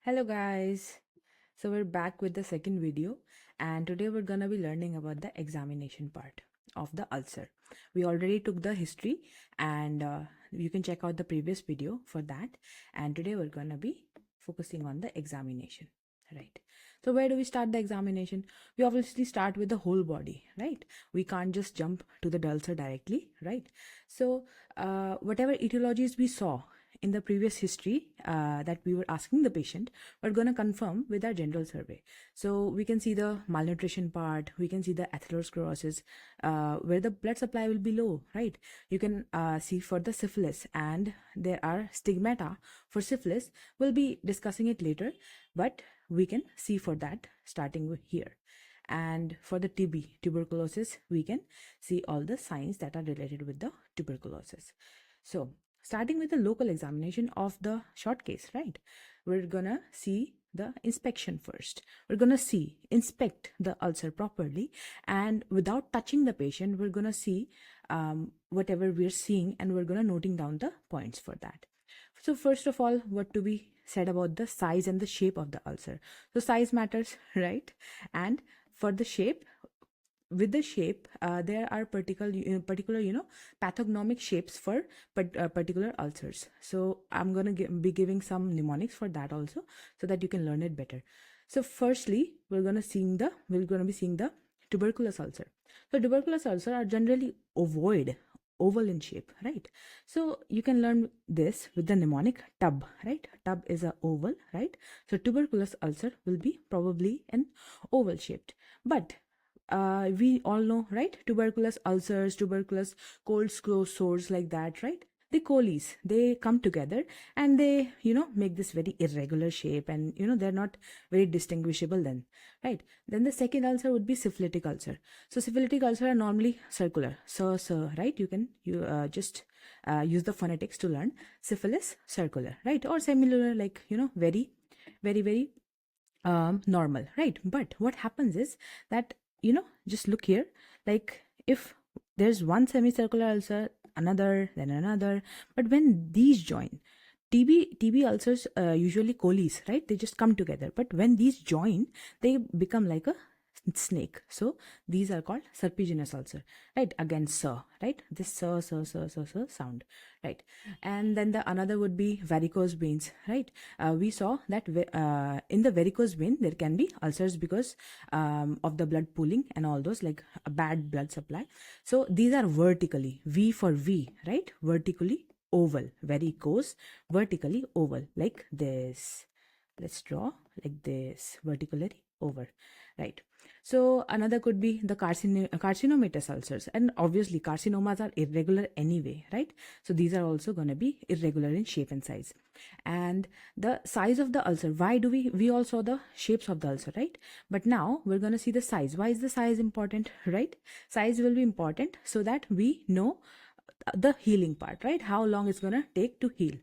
Hello guys. So we're back with the second video, and today we're going to be learning about the examination part of the ulcer. We already took the history, and you can check out the previous video for that. And today we're going to be focusing on the examination, right? So where do we start the examination? We obviously start with the whole body, right? We can't just jump to the ulcer directly, right? So whatever etiologies we saw in the previous history that we were asking the patient, we're going to confirm with our general survey. So we can see the malnutrition part, we can see the atherosclerosis, where the blood supply will be low, right? You can see for the syphilis, and there are stigmata for syphilis. We'll be discussing it later, but we can see for that starting with here. And for the TB, tuberculosis, we can see all the signs that are related with the tuberculosis. So starting with the local examination of the short case, right? We're gonna see the inspection first. We're gonna inspect the ulcer properly, and without touching the patient, we're gonna see whatever we're seeing, and we're gonna noting down the points for that. So first of all, what to be said about the size and the shape of the ulcer? So size matters, right? And for the shape, with the shape, there are particular pathognomic shapes for particular ulcers. So I'm going to be giving some mnemonics for that also, so that you can learn it better. So firstly, we're going to be seeing the tuberculous ulcer. So tuberculous ulcer are generally oval in shape, right? So you can learn this with the mnemonic tub, right? Tub is a oval, right? So tuberculous ulcer will be probably an oval shaped. But we all know, right? Tuberculous ulcers, tuberculous cold sores, like that, right? The coles, they come together and they, make this very irregular shape, and, they're not very distinguishable then, right? Then the second ulcer would be syphilitic ulcer. So syphilitic ulcer are normally circular. So, right? You can just use the phonetics to learn syphilis, circular, right? Or similar, like, very, very, very normal, right? But what happens is that, just look here, like if there's one semicircular ulcer, another, then another, but when these join, TB ulcers, usually coles, right? They just come together, but when these join, they become like a snake. So these are called serpiginous ulcer, right? Again, sir, right? This sir sound, right? And then the another would be varicose veins, right? We saw that in the varicose vein there can be ulcers because of the blood pooling and all those, like a bad blood supply. So these are vertically, V for V, right? Vertically oval, varicose, vertically oval, like this. Let's draw like this, vertically over, right? So another could be the carcinomatous ulcers, and obviously carcinomas are irregular anyway, right? So these are also going to be irregular in shape and size. And the size of the ulcer, why do we all saw the shapes of the ulcer, right? But now we're going to see the size. Why is the size important, right? Size will be important so that we know the healing part, right? How long it's going to take to heal,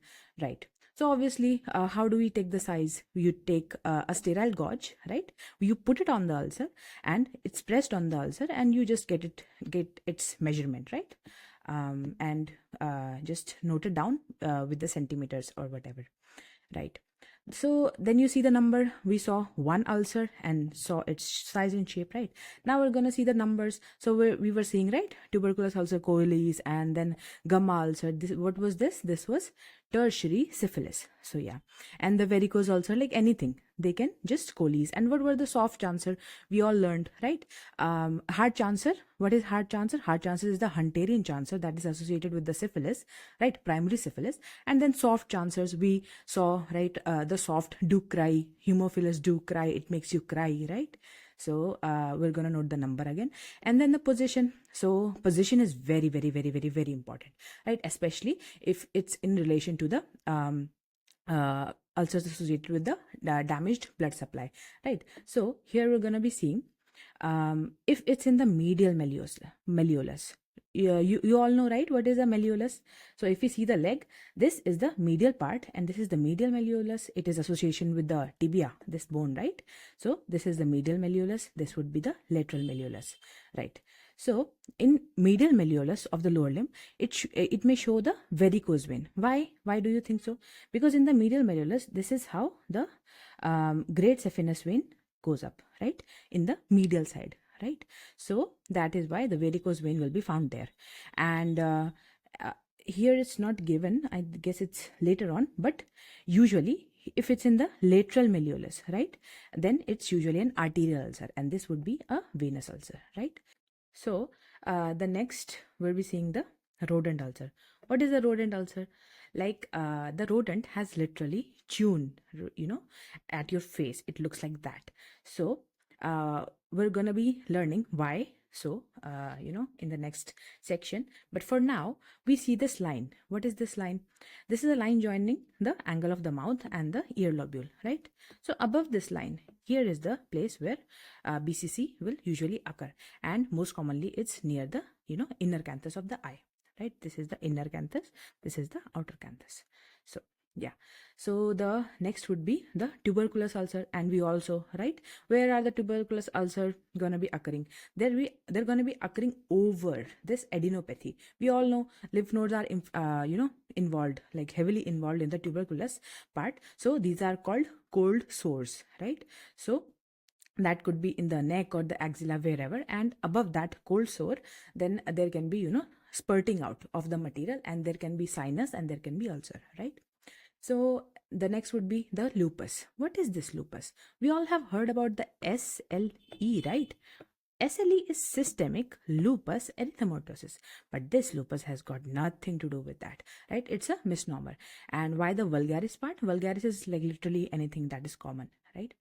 right? So obviously, how do we take the size? You take a sterile gauge, right? You put it on the ulcer, and it's pressed on the ulcer, and you just get its measurement, right? And just note it down with the centimeters or whatever, right? So then you see the number. We saw one ulcer and saw its size and shape, right? Now we're going to see the numbers. So we were seeing, right, tuberculous ulcer coeles, and then gamma ulcer. What was this? This was tertiary syphilis. So yeah, and the varicose ulcer, like anything, they can just coeles. And what were the soft chancer? We all learned, right? Hard chancer. What is hard chancer? Hard chancer is the Hunterian chancer that is associated with the syphilis, right? Primary syphilis. And then soft chancers, we saw, right? The soft do cry, hemophilus do cry, it makes you cry, right? So we're going to note the number again. And then the position. So position is very, very, very, very, very important, right? Especially if it's in relation to the ulcers associated with the damaged blood supply, right? So here we're going to be seeing if it's in the medial malleolus. You all know, right, what is a malleolus? So if you see the leg, this is the medial part, and this is the medial malleolus. It is association with the tibia, this bone, right? So this is the medial malleolus, this would be the lateral malleolus, right? So in medial malleolus of the lower limb, it may show the varicose vein. Why do you think so? Because in the medial malleolus, this is how the great saphenous vein goes up, right, in the medial side, right? So that is why the varicose vein will be found there. And uh, here it's not given, I guess it's later on, but usually if it's in the lateral malleolus, right, then it's usually an arterial ulcer, and this would be a venous ulcer, right? So the next we'll be seeing the rodent ulcer. What is a rodent ulcer? Like the rodent has literally chewed, at your face. It looks like that. So we're gonna be learning why. So in the next section. But for now, we see this line. What is this line? This is a line joining the angle of the mouth and the ear lobule, right? So above this line, here is the place where BCC will usually occur, and most commonly it's near the inner canthus of the eye, right? This is the inner canthus, this is the outer canthus. So yeah, so the next would be the tuberculous ulcer, and we also, right, where are the tuberculous ulcer gonna be occurring? They're gonna be occurring over this adenopathy. We all know lymph nodes are involved, like heavily involved in the tuberculous part. So these are called cold sores, right? So that could be in the neck or the axilla, wherever, and above that cold sore, then there can be spurting out of the material, and there can be sinus, and there can be ulcer, right? So the next would be the lupus. What is this lupus? We all have heard about the SLE, right? SLE is systemic lupus erythematosus, but this lupus has got nothing to do with that, right? It's a misnomer. And why the vulgaris part? Vulgaris is like literally anything that is common, right?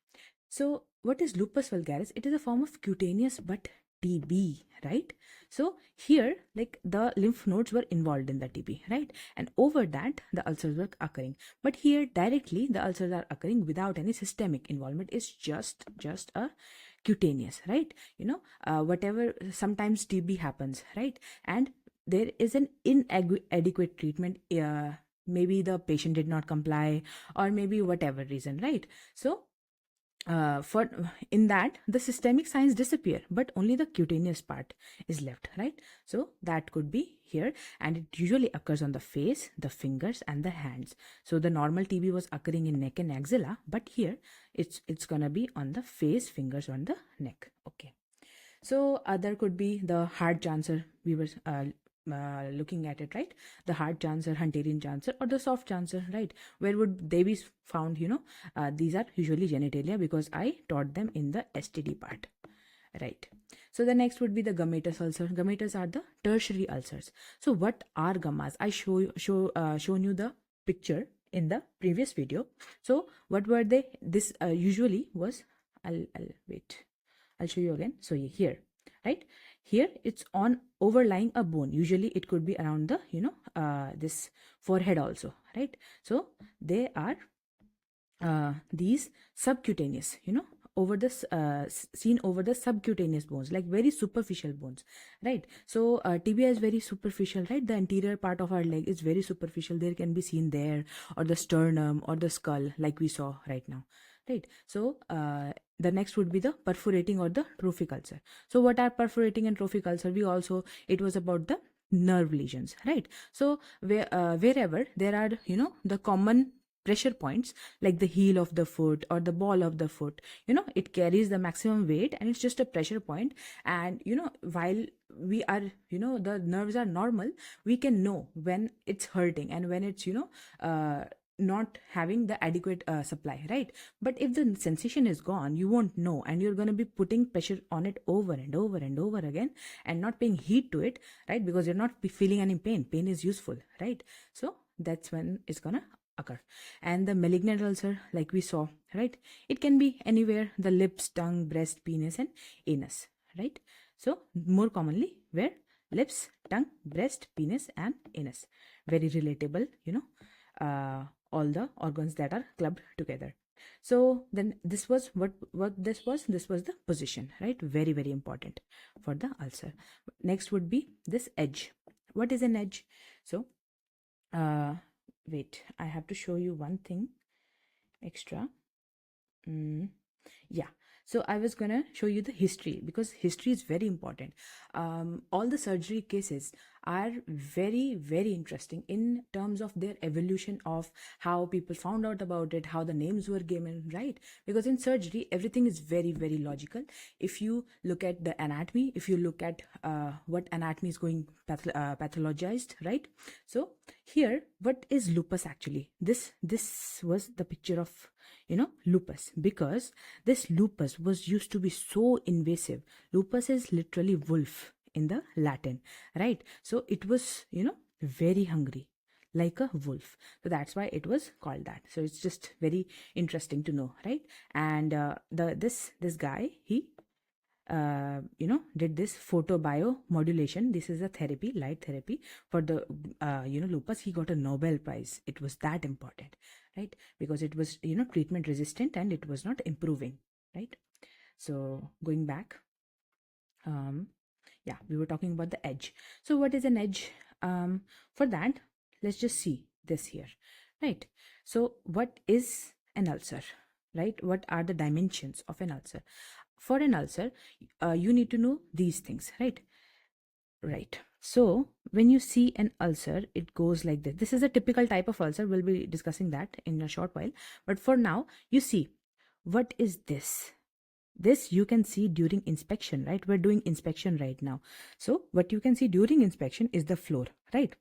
So what is lupus vulgaris? It is a form of cutaneous but TB, right? So here, like the lymph nodes were involved in the TB, right? And over that, the ulcers were occurring. But here, directly, the ulcers are occurring without any systemic involvement. It's just a cutaneous, right? Whatever, sometimes TB happens, right? And there is an inadequate treatment. Maybe the patient did not comply, or maybe whatever reason, right? So for in that, the systemic signs disappear, but only the cutaneous part is left, right? So that could be here, and it usually occurs on the face, the fingers, and the hands. So the normal TB was occurring in neck and axilla, but here it's gonna be on the face, fingers, on the neck. Okay. So there could be the hard chancer. We were looking at it, right? The hard chancer, Hunterian chancer, or the soft chancer, right? Where would they be found? These are usually genitalia, because I taught them in the STD part, right? So the next would be the gummatous ulcer. Gummatous are the tertiary ulcers. So what are gummas? I shown you the picture in the previous video. So what were they? This usually was, I'll wait, I'll show you again. So here, right? Here it's on overlying a bone. Usually it could be around the, this forehead also, right? So they are these subcutaneous, over this seen over the subcutaneous bones, like very superficial bones, right? So tibia is very superficial, right? The anterior part of our leg is very superficial. There can be seen there, or the sternum, or the skull, like we saw right now, right? So the next would be the perforating or the trophic ulcer. So what are perforating and trophic ulcer? It was about the nerve lesions, right? So wherever there are the common pressure points, like the heel of the foot or the ball of the foot, it carries the maximum weight, and it's just a pressure point. And while we are, the nerves are normal, we can know when it's hurting and when it's not having the adequate supply, right? But if the sensation is gone, you won't know, and you're going to be putting pressure on it over and over and over again, and not paying heed to it, right? Because you're not feeling any pain is useful, right? So that's when it's gonna occur. And the malignant ulcer, like we saw, right, it can be anywhere: the lips, tongue, breast, penis, and anus, right? So more commonly where? Lips, tongue, breast, penis, and anus. Very relatable, all the organs that are clubbed together. So then this was what this was the position, right? Very, very important for the ulcer. Next would be this edge. What is an edge? So wait, I have to show you one thing extra. Yeah, So I was gonna show you the history, because history is very important. All the surgery cases are very, very interesting in terms of their evolution, of how people found out about it, how the names were given, right? Because in surgery, everything is very, very logical. If you look at the anatomy, if you look at what anatomy is going pathologized, right? So here, what is lupus actually? This was the picture of, lupus, because this lupus was used to be so invasive. Lupus is literally wolf in the Latin, right? So it was, very hungry, like a wolf. So that's why it was called that. So it's just very interesting to know, right? And this guy, he did this photobiomodulation. This is a therapy, light therapy for the lupus. He got a Nobel Prize. It was that important, right? Because it was, treatment resistant and it was not improving, right? So going back, yeah, we were talking about the edge. So what is an edge? For that, let's just see this here, right? So what is an ulcer, right? What are the dimensions of an ulcer? For an ulcer, you need to know these things, right? Right. So when you see an ulcer, it goes like this. This is a typical type of ulcer. We'll be discussing that in a short while. But for now, you see, what is this? This you can see during inspection, right? We're doing inspection right now. So what you can see during inspection is the floor, right?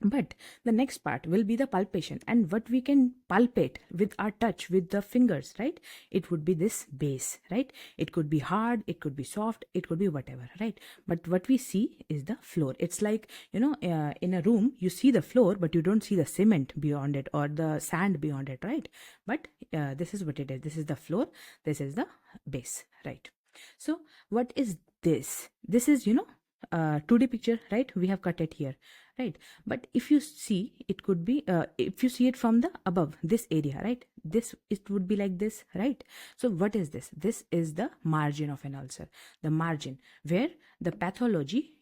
But the next part will be the palpation, and what we can palpate with our touch with the fingers, right? It would be this base, right? It could be hard, it could be soft, it could be whatever, right? But what we see is the floor. It's like, in a room, you see the floor, but you don't see the cement beyond it or the sand beyond it, right? But this is what it is. This is the floor, this is the base, right? So what is this? This is, 2D picture, right? We have cut it here, right? But if you see, it could be, if you see it from the above, this area, right? This, it would be like this, right? So what is this? This is the margin of an ulcer, the margin where the pathology,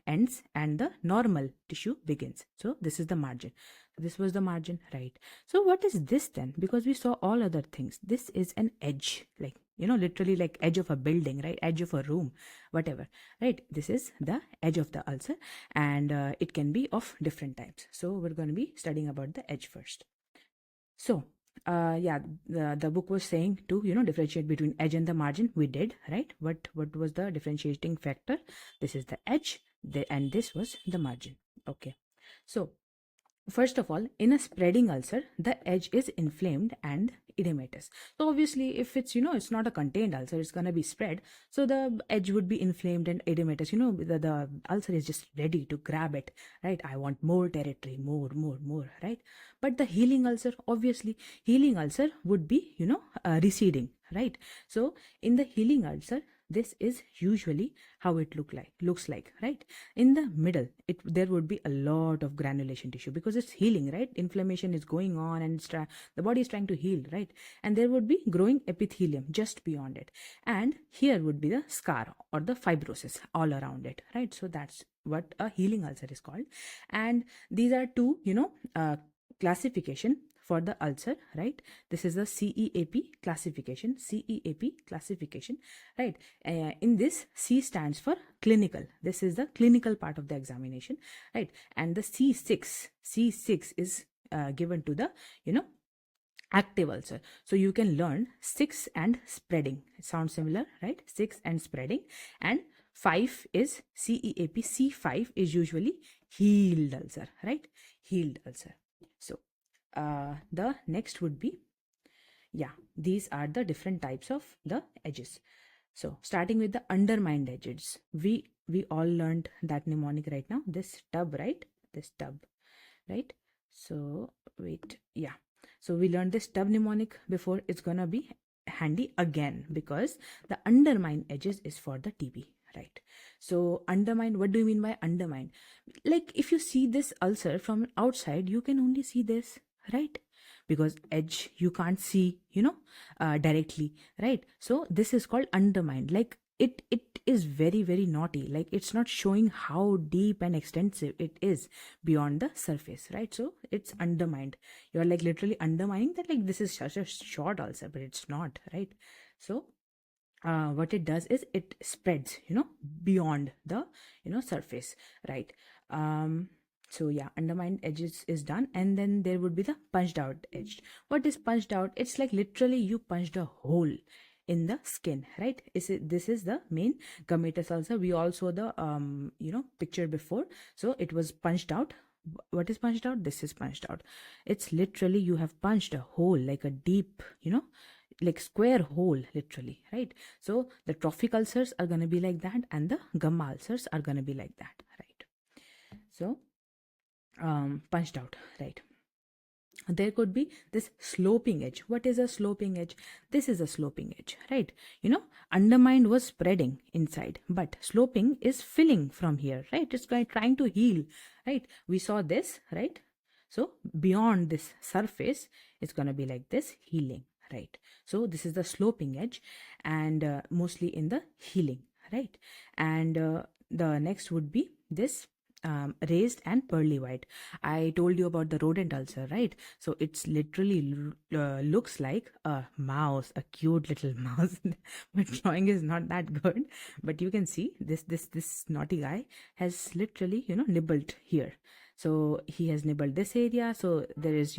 ends and the normal tissue begins. So this is the margin. This was the margin, right? So what is this then? Because we saw all other things. This is an edge, like, literally like edge of a building, right? Edge of a room, whatever, right? This is the edge of the ulcer, and it can be of different types. So we're going to be studying about the edge first. So yeah, the book was saying to, differentiate between edge and the margin. We did, right? What was the differentiating factor? This is the edge, and this was the margin. Okay. So first of all, in a spreading ulcer, the edge is inflamed and edematous. So obviously, if it's, it's not a contained ulcer, it's going to be spread. So the edge would be inflamed and edematous. The ulcer is just ready to grab it, right? I want more territory, more, right? But the healing ulcer, obviously, healing ulcer would be, receding, right? So in the healing ulcer, this is usually how it looks like, right? In the middle, there would be a lot of granulation tissue, because it's healing, right? Inflammation is going on, and the body is trying to heal, right? And there would be growing epithelium just beyond it, and here would be the scar or the fibrosis all around it, right? So that's what a healing ulcer is called. And these are two, classification for the ulcer, right? This is the CEAP classification, right? In this, C stands for clinical. This is the clinical part of the examination, right? And the C6 is given to the, active ulcer. So you can learn 6 and spreading. It sounds similar, right? 6 and spreading. And 5 is CEAP. C5 is usually healed ulcer, right? Healed ulcer. So the next would be, yeah, these are the different types of the edges. So starting with the undermined edges, we all learned that mnemonic right now. This tub, right? This tub, right? So wait, yeah. So we learned this tub mnemonic before. It's gonna be handy again, because the undermined edges is for the TB, right? So undermined, what do you mean by undermined? Like if you see this ulcer from outside, you can only see this, right? Because edge you can't see, directly, right? So this is called undermined. Like it is very, very naughty. Like it's not showing how deep and extensive it is beyond the surface, right? So it's undermined. You're like literally undermining that, like this is such a short ulcer, but it's not, right? So what it does is it spreads, beyond the, surface, right? So yeah, undermined edges is done, and then there would be the punched out edge. What is punched out? It's like literally you punched a hole in the skin, right? This is the main gummatous ulcer. We all saw the picture before, so it was punched out. What is punched out? This is punched out. It's literally you have punched a hole, like a deep, like square hole, literally, right? So the trophic ulcers are going to be like that, and the gum ulcers are going to be like that, right? So punched out, right? There could be this sloping edge. What is a sloping edge? This is a sloping edge, right? Undermined was spreading inside, but sloping is filling from here, right? It's trying to heal, right? We saw this, right? So beyond this surface, it's going to be like this, healing, right? So this is the sloping edge, and mostly in the healing, right? And the next would be this raised and pearly white. I told you about the rodent ulcer, right? So it's literally looks like a mouse, a cute little mouse. My drawing is not that good, but you can see this naughty guy has literally, nibbled here. So he has nibbled this area. So there is,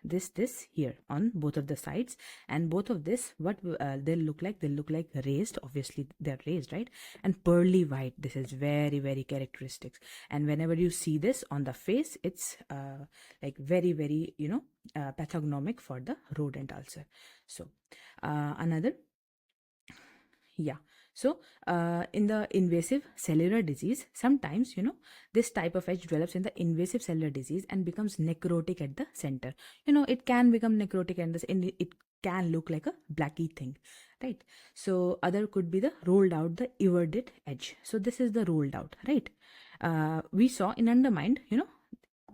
this here on both of the sides, and both of this, what they'll look like raised. Obviously they're raised, right? And pearly white. This is very, very characteristics. And whenever you see this on the face, it's like very, very, pathognomic for the rodent ulcer. So another, yeah. So in the invasive cellular disease, sometimes, this type of edge develops in the invasive cellular disease and becomes necrotic at the center. It can become necrotic, and it can look like a blacky thing, right? So other could be the rolled out, the everted edge. So this is the rolled out, right? We saw in undermined,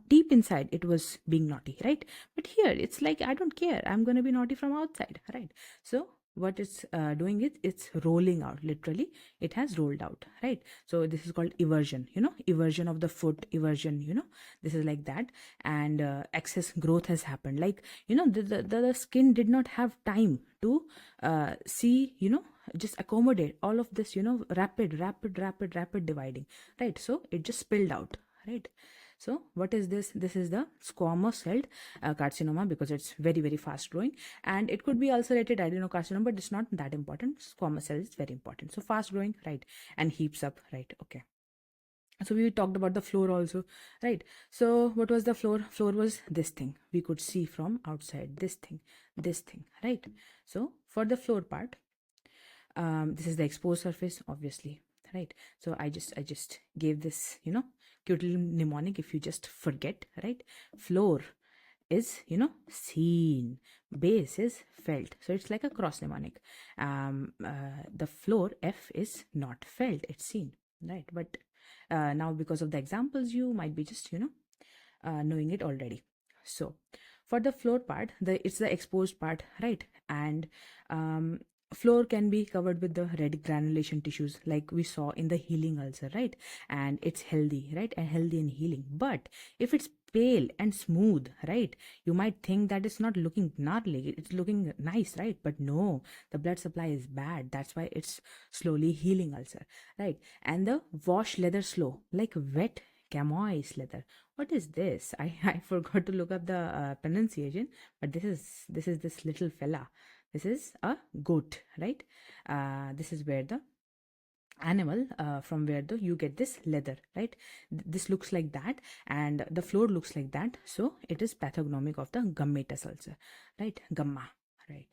deep inside it was being naughty, right? But here it's like, I don't care, I'm going to be naughty from outside, right? So what it's doing is it's rolling out, literally it has rolled out, right? So this is called eversion, eversion of the foot, eversion, this is like that. And excess growth has happened, like, the skin did not have time to see, just accommodate all of this, rapid dividing, right? So it just spilled out, right? So what is this? This is the squamous celled carcinoma, because it's very, very fast growing, and it could be ulcerated adenocarcinoma, but it's not that important. Squamous cell is very important. So fast growing, right? And heaps up, right? Okay. So we talked about the floor also, right? So what was the floor? Floor was this thing. We could see from outside, this thing, right? So for the floor part, this is the exposed surface, obviously, right? So I just gave this, cute little mnemonic, if you just forget, right? Floor is, seen, base is felt, so it's like a cross mnemonic. The floor, F, is not felt, it's seen, right? But now, because of the examples, you might be just, knowing it already. So for the floor part, it's the exposed part, right? And floor can be covered with the red granulation tissues, like we saw in the healing ulcer, right? And it's healthy, right? And healthy and healing. But if it's pale and smooth, right, you might think that it's not looking gnarly, it's looking nice, right? But no, the blood supply is bad. That's why it's slowly healing ulcer, right? And the wash leather slow, like wet camoise leather. What is this? I forgot to look up the pronunciation, but this is this little fella. This is a goat, right? This is where the animal, from where you get this leather, right? This looks like that, and the floor looks like that. So it is pathognomic of the gummatous ulcer, right? Gamma, right?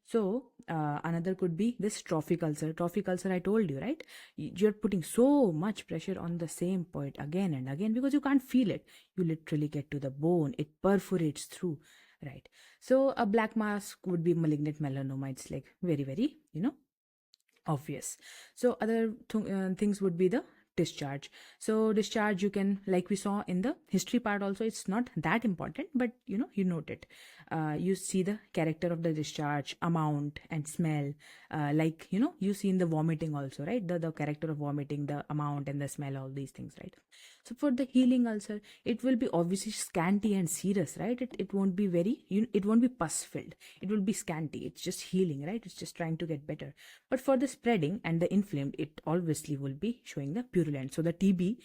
So another could be this trophic ulcer. Trophic ulcer, I told you, right? You're putting so much pressure on the same point again and again, because you can't feel it. You literally get to the bone, it perforates through, right? So a black mass would be malignant melanoma. It's like very, very, obvious. So other things would be the discharge. So discharge, you can, like we saw in the history part also, it's not that important, but you note it. You see the character of the discharge, amount and smell, like you see in the vomiting also, right? The character of vomiting, the amount and the smell, all these things, right? So for the healing ulcer, it will be obviously scanty and serous, right? It won't be very, it won't be pus filled. It will be scanty. It's just healing, right? It's just trying to get better. But for the spreading and the inflamed, it obviously will be showing the purulent. So the TB,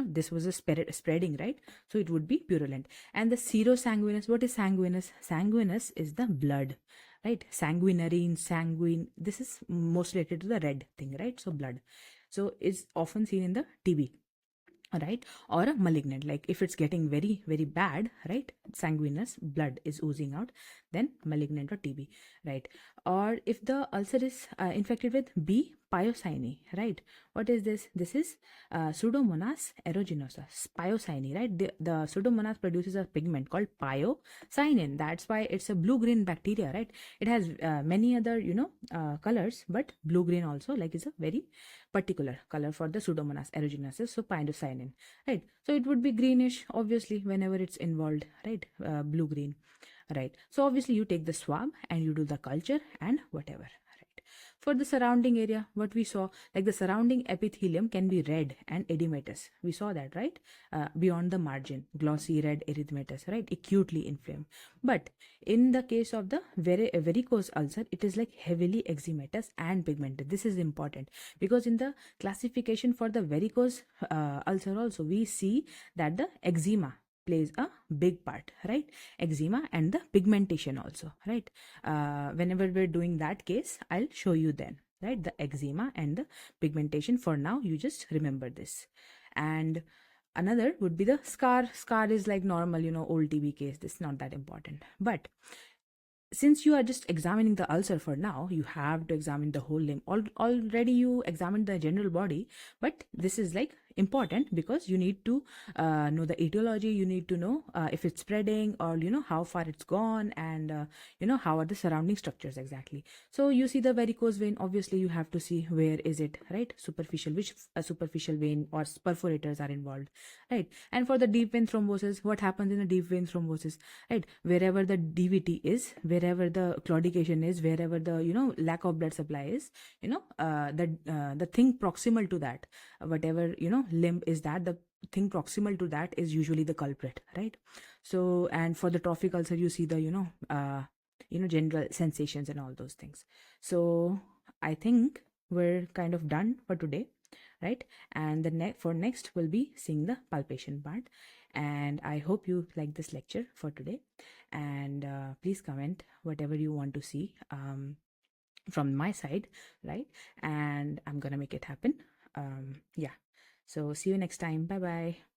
this was a spreading, right? So it would be purulent. And the serosanguinous, what is sanguinous? Sanguinous is the blood, right? Sanguinary, sanguine, this is most related to the red thing, right? So blood. So it's often seen in the TB, right? Or a malignant, like if it's getting very very bad, right? Sanguinous, blood is oozing out, then malignant or TB, right? Or if the ulcer is infected with B pyocyne, right? What is this? This is Pseudomonas aeruginosa, pyocyne, right? The Pseudomonas produces a pigment called pyocyanin. That's why it's a blue green bacteria, right? It has many other colors, but blue green also like is a very particular color for the Pseudomonas aeruginosa, so pyocyanin, right? So it would be greenish obviously whenever it's involved, right? Blue green, right? So obviously you take the swab and you do the culture and whatever, right? For the surrounding area, what we saw, like the surrounding epithelium can be red and edematous. We saw that, right? Beyond the margin, glossy red erythematous, right? Acutely inflamed. But in the case of the varicose ulcer, it is like heavily eczematous and pigmented. This is important because in the classification for the varicose ulcer also, we see that the eczema plays a big part, right? Eczema and the pigmentation also, right? Whenever we're doing that case, I'll show you then, right? The eczema and the pigmentation. For now, you just remember this. And another would be the scar. Scar is like normal, old TB case. This is not that important. But since you are just examining the ulcer for now, you have to examine the whole limb. Already you examined the general body, but this is like important because you need to know the etiology. You need to know if it's spreading or how far it's gone, and how are the surrounding structures exactly. So you see the varicose vein, obviously you have to see where is it, right? Superficial, which superficial vein or perforators are involved, right? And for the deep vein thrombosis, what happens in a deep vein thrombosis, right? Wherever the DVT is, wherever the claudication is, wherever the lack of blood supply is, the thing proximal to that, whatever limb is that, the thing proximal to that is usually the culprit, right? So, and for the trophic ulcer, you see the general sensations and all those things. So I think we're kind of done for today, right? And the for next we'll be seeing the palpation part. And I hope you like this lecture for today, and please comment whatever you want to see from my side, right? And I'm gonna make it happen. Yeah, so see you next time. Bye bye.